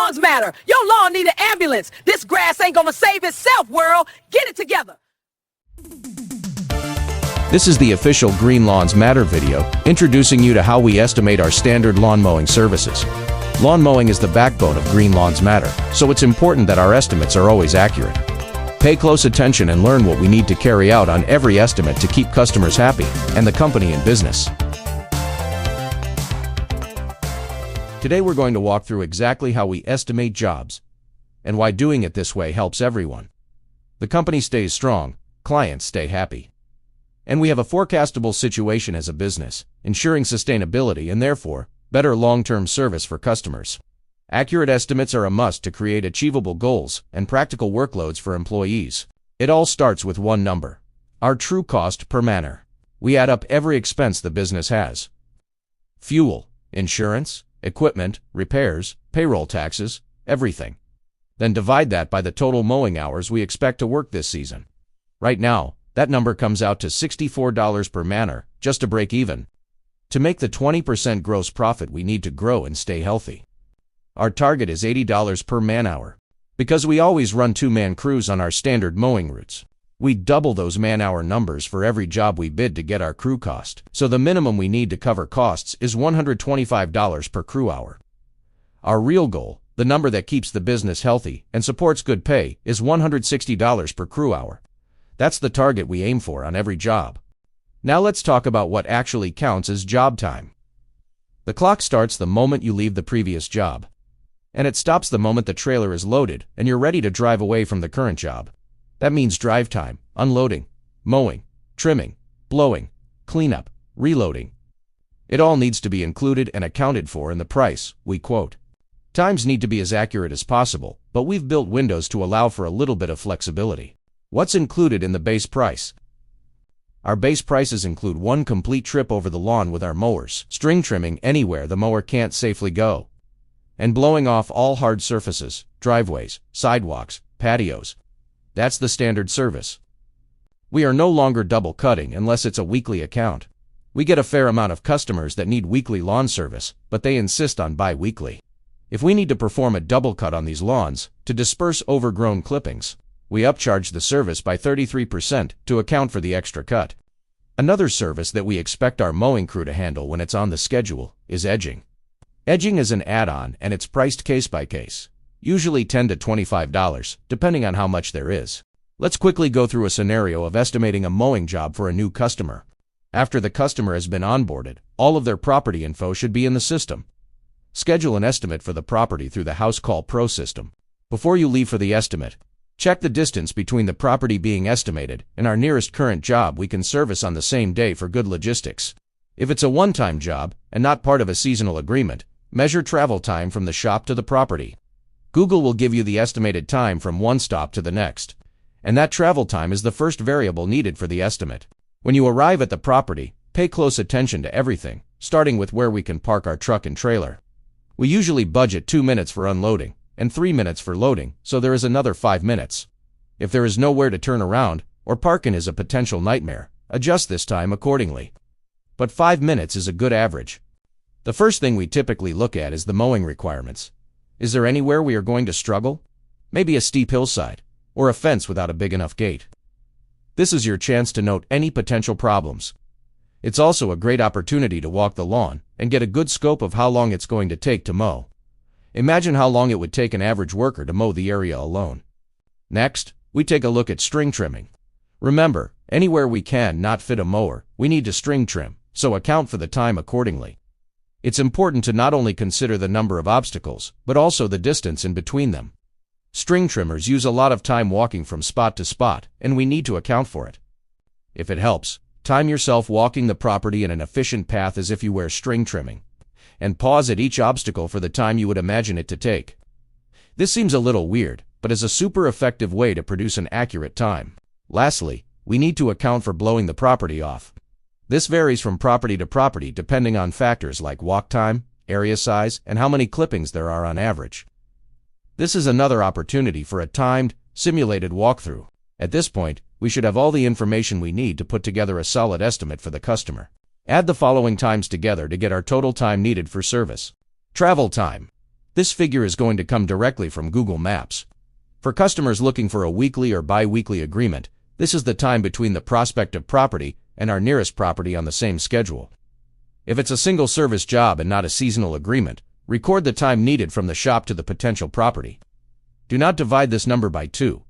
lungs matter. Your lawn need an ambulance. This grass ain't gonna save itself, world. Get it together. This is the official Green Lawns Matter video, introducing you to how we estimate our standard lawn mowing services. Lawn mowing is the backbone of Green Lawns Matter, so it's important that our estimates are always accurate. Pay close attention and learn what we need to carry out on every estimate to keep customers happy and the company in business. Today we're going to walk through exactly how we estimate jobs and why doing it this way helps everyone. The company stays strong, clients stay happy. And we have a forecastable situation as a business, ensuring sustainability and therefore better long-term service for customers. Accurate estimates are a must to create achievable goals and practical workloads for employees. It all starts with one number: our true cost per manner. We add up every expense the business has: fuel, insurance, equipment, repairs, payroll taxes, everything. Then divide that by the total mowing hours we expect to work this season. Right now, that number comes out to $64 per manner, just to break even. To make the 20% gross profit, we need to grow and stay healthy. Our target is $80 per man-hour. Because we always run two-man crews on our standard mowing routes, we double those man-hour numbers for every job we bid to get our crew cost. So the minimum we need to cover costs is $125 per crew hour. Our real goal, the number that keeps the business healthy and supports good pay, is $160 per crew hour. That's the target we aim for on every job. Now let's talk about what actually counts as job time. The clock starts the moment you leave the previous job, and it stops the moment the trailer is loaded and you're ready to drive away from the current job. That means drive time, unloading, mowing, trimming, blowing, cleanup, reloading. It all needs to be included and accounted for in the price we quote. Times need to be as accurate as possible, but we've built windows to allow for a little bit of flexibility. What's included in the base price? Our base prices include one complete trip over the lawn with our mowers, string trimming anywhere the mower can't safely go, and blowing off all hard surfaces, driveways, sidewalks, patios. That's the standard service. We are no longer double cutting unless it's a weekly account. We get a fair amount of customers that need weekly lawn service, but they insist on bi-weekly. If we need to perform a double cut on these lawns to disperse overgrown clippings, we upcharge the service by 33% to account for the extra cut. Another service that we expect our mowing crew to handle when it's on the schedule is edging. Edging is an add-on and it's priced case by case, usually $10 to $25, depending on how much there is. Let's quickly go through a scenario of estimating a mowing job for a new customer. After the customer has been onboarded, all of their property info should be in the system. Schedule an estimate for the property through the House Call Pro system. Before you leave for the estimate, check the distance between the property being estimated and our nearest current job we can service on the same day for good logistics. If it's a one-time job and not part of a seasonal agreement, measure travel time from the shop to the property. Google will give you the estimated time from one stop to the next, and that travel time is the first variable needed for the estimate. When you arrive at the property, pay close attention to everything, starting with where we can park our truck and trailer. We usually budget 2 minutes for unloading and 3 minutes for loading, so there is another 5 minutes. If there is nowhere to turn around or parking is a potential nightmare, adjust this time accordingly. But 5 minutes is a good average. The first thing we typically look at is the mowing requirements. Is there anywhere we are going to struggle? Maybe a steep hillside or a fence without a big enough gate. This is your chance to note any potential problems. It's also a great opportunity to walk the lawn and get a good scope of how long it's going to take to mow. Imagine how long it would take an average worker to mow the area alone. Next, we take a look at string trimming. Remember, anywhere we can not fit a mower, we need to string trim, so account for the time accordingly. It's important to not only consider the number of obstacles, but also the distance in between them. String trimmers use a lot of time walking from spot to spot, and we need to account for it. If it helps, time yourself walking the property in an efficient path as if you were string trimming, and pause at each obstacle for the time you would imagine it to take. This seems a little weird, but is a super effective way to produce an accurate time. Lastly, we need to account for blowing the property off. This varies from property to property depending on factors like walk time, area size, and how many clippings there are on average. This is another opportunity for a timed, simulated walkthrough. At this point, we should have all the information we need to put together a solid estimate for the customer. Add the following times together to get our total time needed for service. Travel time. This figure is going to come directly from Google Maps. For customers looking for a weekly or bi-weekly agreement, this is the time between the prospective property and our nearest property on the same schedule. If it's a single service job and not a seasonal agreement, record the time needed from the shop to the potential property. Do not divide this number by 2.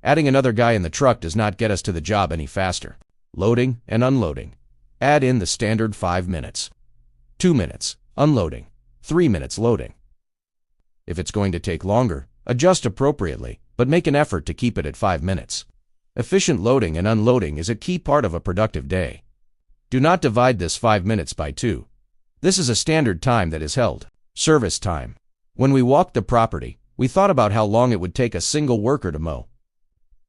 Adding another guy in the truck does not get us to the job any faster. Loading and unloading. Add in the standard 5 minutes. 2 minutes, unloading. 3 minutes loading. If it's going to take longer, adjust appropriately, but make an effort to keep it at 5 minutes. Efficient loading and unloading is a key part of a productive day. Do not divide this 5 minutes by 2. This is a standard time that is held. Service time. When we walked the property, we thought about how long it would take a single worker to mow.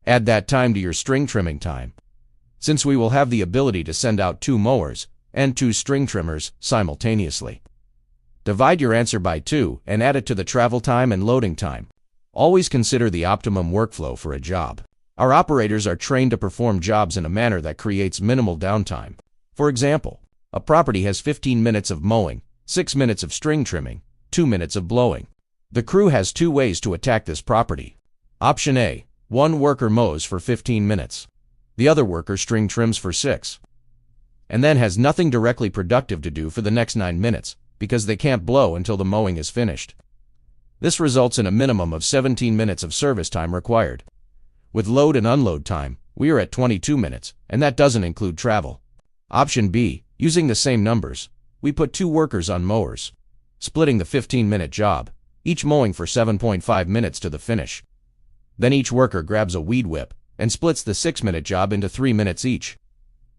Add that time to your string trimming time. Since we will have the ability to send out 2 mowers and 2 string trimmers simultaneously. Divide your answer by 2 and add it to the travel time and loading time. Always consider the optimum workflow for a job. Our operators are trained to perform jobs in a manner that creates minimal downtime. For example, a property has 15 minutes of mowing, 6 minutes of string trimming, 2 minutes of blowing. The crew has 2 ways to attack this property. Option A, one worker mows for 15 minutes. The other worker string trims for 6. And then has nothing directly productive to do for the next 9 minutes, because they can't blow until the mowing is finished. This results in a minimum of 17 minutes of service time required. With load and unload time, we are at 22 minutes, and that doesn't include travel. Option B, using the same numbers, we put 2 workers on mowers, splitting the 15-minute job, each mowing for 7.5 minutes to the finish. Then each worker grabs a weed whip and splits the 6-minute job into 3 minutes each.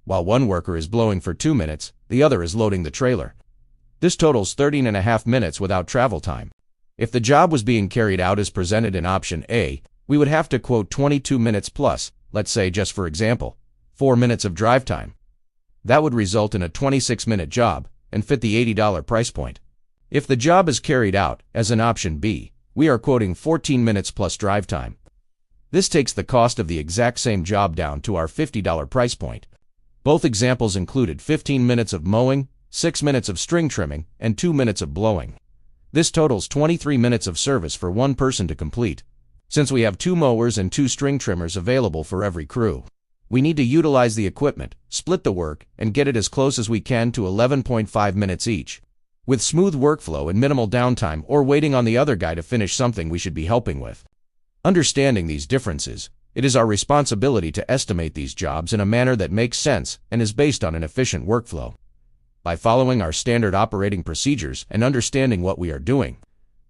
While one worker is blowing for 2 minutes, the other is loading the trailer. This totals 13.5 minutes without travel time. If the job was being carried out as presented in option A, we would have to quote 22 minutes plus, let's say just for example, 4 minutes of drive time. That would result in a 26-minute job and fit the $80 price point. If the job is carried out, as in option B, we are quoting 14 minutes plus drive time. This takes the cost of the exact same job down to our $50 price point. Both examples included 15 minutes of mowing, 6 minutes of string trimming, and 2 minutes of blowing. This totals 23 minutes of service for one person to complete. Since we have 2 mowers and 2 string trimmers available for every crew, we need to utilize the equipment, split the work, and get it as close as we can to 11.5 minutes each. With smooth workflow and minimal downtime or waiting on the other guy to finish something we should be helping with. Understanding these differences, it is our responsibility to estimate these jobs in a manner that makes sense and is based on an efficient workflow. By following our standard operating procedures and understanding what we are doing,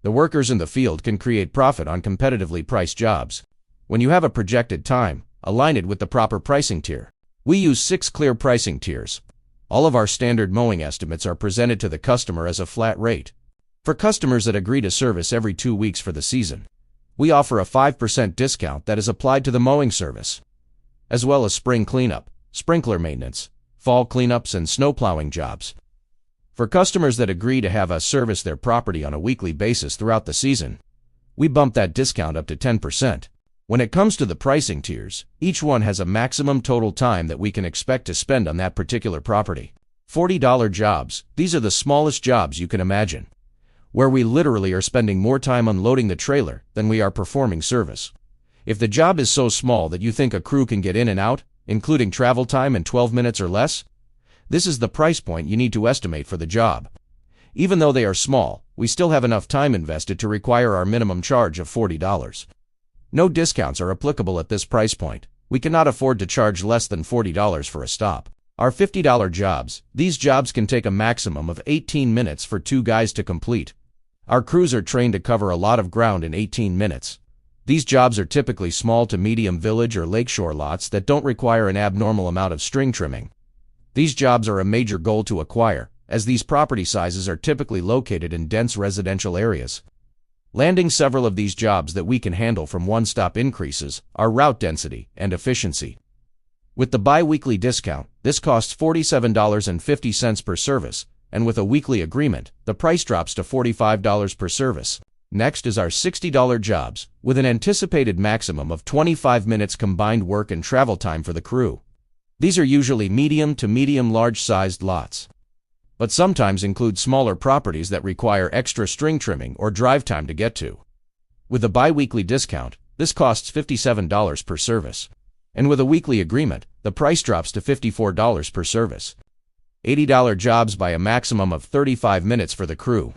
the workers in the field can create profit on competitively priced jobs. When you have a projected time, align it with the proper pricing tier. We use 6 clear pricing tiers. All of our standard mowing estimates are presented to the customer as a flat rate. For customers that agree to service every 2 weeks for the season, we offer a 5% discount that is applied to the mowing service, as well as spring cleanup, sprinkler maintenance, fall cleanups, and snow plowing jobs. For customers that agree to have us service their property on a weekly basis throughout the season, we bump that discount up to 10%. When it comes to the pricing tiers, each one has a maximum total time that we can expect to spend on that particular property. $40 jobs, these are the smallest jobs you can imagine, where we literally are spending more time unloading the trailer than we are performing service. If the job is so small that you think a crew can get in and out, including travel time in 12 minutes or less, this is the price point you need to estimate for the job. Even though they are small, we still have enough time invested to require our minimum charge of $40. No discounts are applicable at this price point. We cannot afford to charge less than $40 for a stop. Our $50 jobs, these jobs can take a maximum of 18 minutes for 2 guys to complete. Our crews are trained to cover a lot of ground in 18 minutes. These jobs are typically small to medium village or lakeshore lots that don't require an abnormal amount of string trimming. These jobs are a major goal to acquire, as these property sizes are typically located in dense residential areas. Landing several of these jobs that we can handle from one stop increases our route density and efficiency. With the bi-weekly discount, this costs $47.50 per service, and with a weekly agreement, the price drops to $45 per service. Next is our $60 jobs, with an anticipated maximum of 25 minutes combined work and travel time for the crew. These are usually medium to medium-large-sized lots. but sometimes include smaller properties that require extra string trimming or drive time to get to. With a bi-weekly discount, this costs $57 per service. And with a weekly agreement, the price drops to $54 per service. $80 jobs by a maximum of 35 minutes for the crew.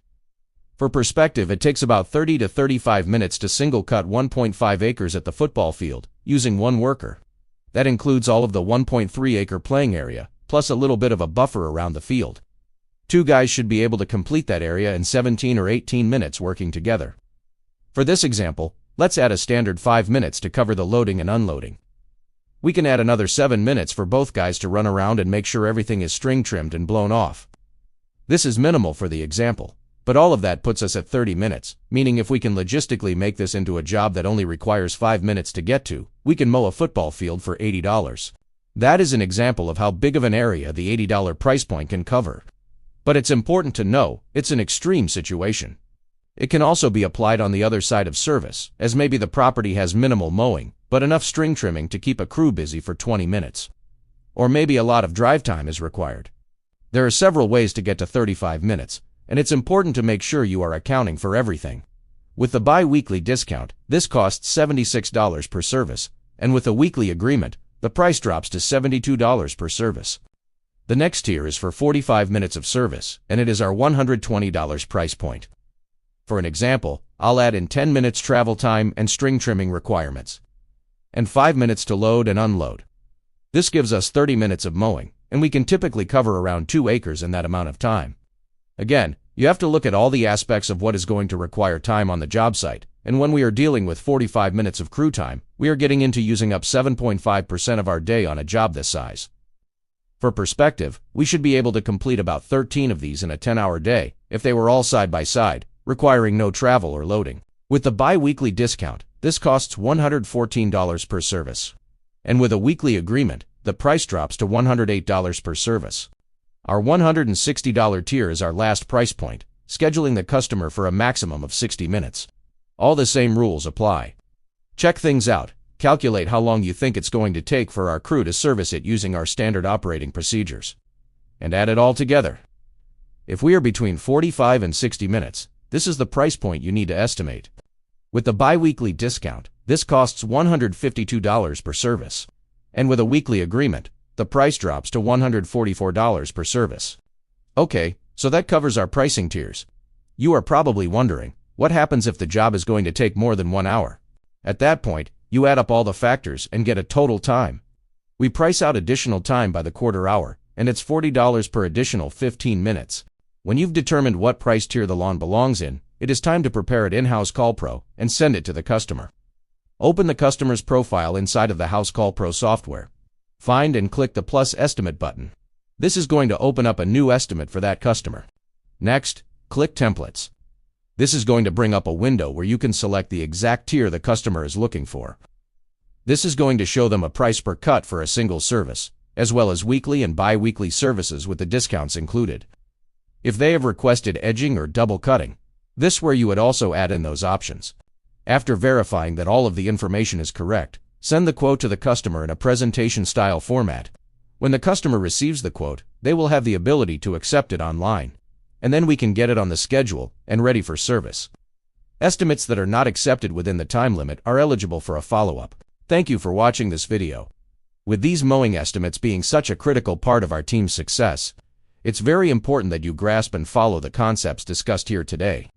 For perspective, it takes about 30 to 35 minutes to single cut 1.5 acres at the football field, using one worker. That includes all of the 1.3 acre playing area, plus a little bit of a buffer around the field. 2 guys should be able to complete that area in 17 or 18 minutes working together. For this example, let's add a standard 5 minutes to cover the loading and unloading. We can add another 7 minutes for both guys to run around and make sure everything is string trimmed and blown off. This is minimal for the example, but all of that puts us at 30 minutes, meaning if we can logistically make this into a job that only requires 5 minutes to get to, we can mow a football field for $80. That is an example of how big of an area the $80 price point can cover. But it's important to know, it's an extreme situation. It can also be applied on the other side of service, as maybe the property has minimal mowing, but enough string trimming to keep a crew busy for 20 minutes. Or maybe a lot of drive time is required. There are several ways to get to 35 minutes, and it's important to make sure you are accounting for everything. With the bi-weekly discount, this costs $76 per service, and with a weekly agreement, the price drops to $72 per service. The next tier is for 45 minutes of service, and it is our $120 price point. For an example, I'll add in 10 minutes travel time and string trimming requirements, and 5 minutes to load and unload. This gives us 30 minutes of mowing, and we can typically cover around 2 acres in that amount of time. Again, you have to look at all the aspects of what is going to require time on the job site, and when we are dealing with 45 minutes of crew time, we are getting into using up 7.5% of our day on a job this size. For perspective, we should be able to complete about 13 of these in a 10-hour day, if they were all side by side, requiring no travel or loading. With the bi-weekly discount, this costs $114 per service. And with a weekly agreement, the price drops to $108 per service. Our $160 tier is our last price point, scheduling the customer for a maximum of 60 minutes. All the same rules apply. Check things out, calculate how long you think it's going to take for our crew to service it using our standard operating procedures, and add it all together. If we are between 45 and 60 minutes, this is the price point you need to estimate. With the bi-weekly discount, this costs $152 per service. And with a weekly agreement, the price drops to $144 per service. Okay, so that covers our pricing tiers. You are probably wondering, what happens if the job is going to take more than 1 hour? At that point, you add up all the factors and get a total time. We price out additional time by the quarter hour, and it's $40 per additional 15 minutes. When you've determined what price tier the lawn belongs in, it is time to prepare it in-house Call Pro and send it to the customer. Open the customer's profile inside of the House Call Pro software. Find and click the plus estimate button. This is going to open up a new estimate for that customer. Next, click Templates. This is going to bring up a window where you can select the exact tier the customer is looking for. This is going to show them a price per cut for a single service, as well as weekly and bi-weekly services with the discounts included. If they have requested edging or double cutting, this is where you would also add in those options. After verifying that all of the information is correct, send the quote to the customer in a presentation-style format. When the customer receives the quote, they will have the ability to accept it online, and then we can get it on the schedule and ready for service. Estimates that are not accepted within the time limit are eligible for a follow-up. Thank you for watching this video. With these mowing estimates being such a critical part of our team's success, it's very important that you grasp and follow the concepts discussed here today.